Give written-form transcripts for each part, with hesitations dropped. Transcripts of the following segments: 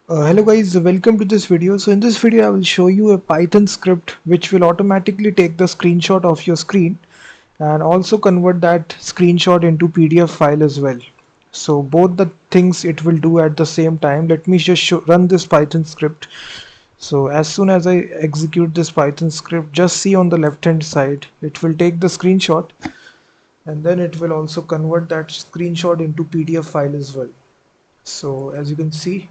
Hello guys, welcome to this video. So in this video I will show you a Python script which will automatically take the screenshot of your screen and also convert that screenshot into PDF file as well. So both the things it will do at the same time. Let me just run this Python script. So as soon as I execute this Python script, just see on the left hand side, it will take the screenshot and then it will also convert that screenshot into PDF file as well. So as you can see,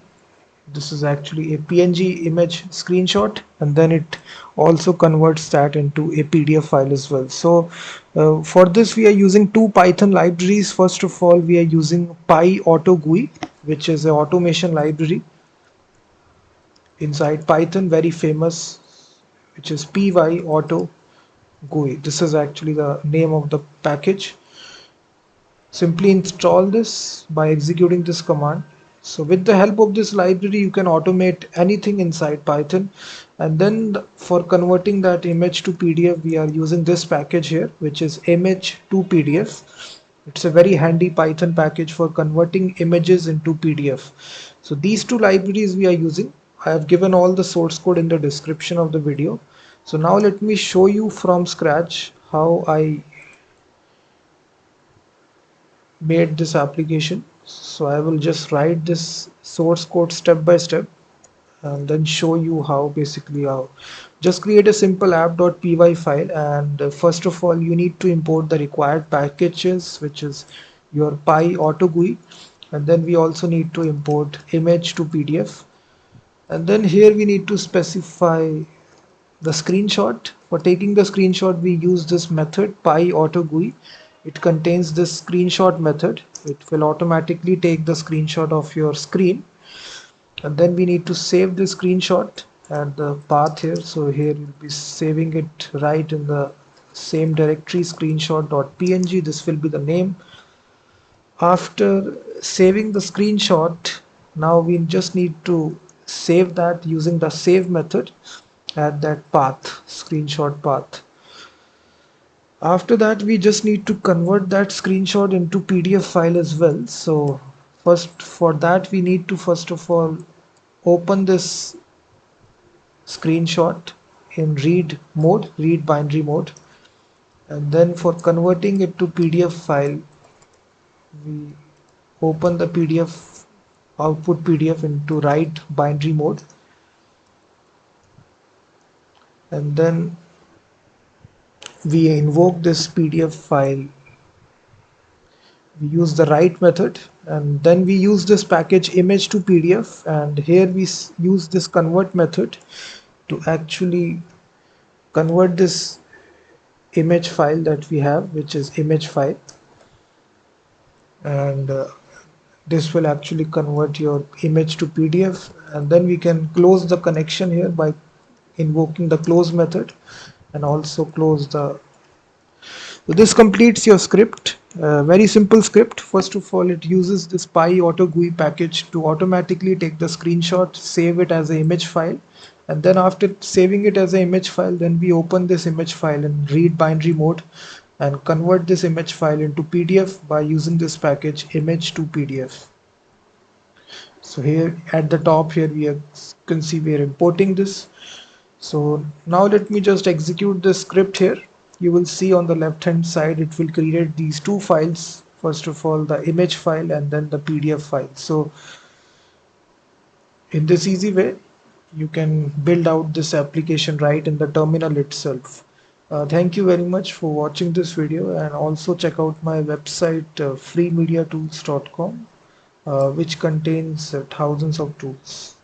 this is actually a PNG image screenshot, and then it also converts that into a PDF file as well. So for this we are using two Python libraries. First of all, we are using PyAutoGUI, which is an automation library inside Python, very famous, which is PyAutoGUI. This is actually the name of the package. Simply install this by executing this command. So with the help of this library, you can automate anything inside Python. And then for converting that image to PDF, we are using this package here, which is img2pdf. It's a very handy Python package for converting images into PDF. So these two libraries we are using. I have given all the source code in the description of the video. So now let me show you from scratch how I made this application. So I will just write this source code step by step and then show you how basically how just create a simple app.py file. And first of all you need to import the required packages, which is your PyAutoGUI, and then we also need to import image to PDF, and then here we need to specify the screenshot. For taking the screenshot, we use this method PyAutoGUI. It contains this screenshot method. It will automatically take the screenshot of your screen, and then we need to save the screenshot and the path here. So here you'll be saving it right in the same directory, screenshot.png. This will be the name. After saving the screenshot, now we just need to save that using the save method at that path, screenshot path. After that we just need to convert that screenshot into PDF file as well. So first, for that we need to first of all open this screenshot in read binary mode, and then for converting it to PDF file we open the PDF output PDF into write binary mode, and then we invoke this PDF file. We use the write method, and then we use this package image to PDF, and here we use this convert method to actually convert this image file that we have, which is image file, and this will actually convert your image to PDF. And then we can close the connection here by invoking the close method, and also close the. So this completes your script. Very simple script. First of all, it uses this PyAutoGUI package to automatically take the screenshot, save it as an image file, and then after saving it as an image file, then we open this image file in read binary mode and convert this image file into PDF by using this package img2pdf. So here at the top here can see we are importing this. So now let me just execute this script here. You will see on the left hand side it will create these two files. First of all the image file and then the PDF file. So in this easy way you can build out this application right in the terminal itself. Thank you very much for watching this video, and also check out my website freemediatools.com, which contains thousands of tools.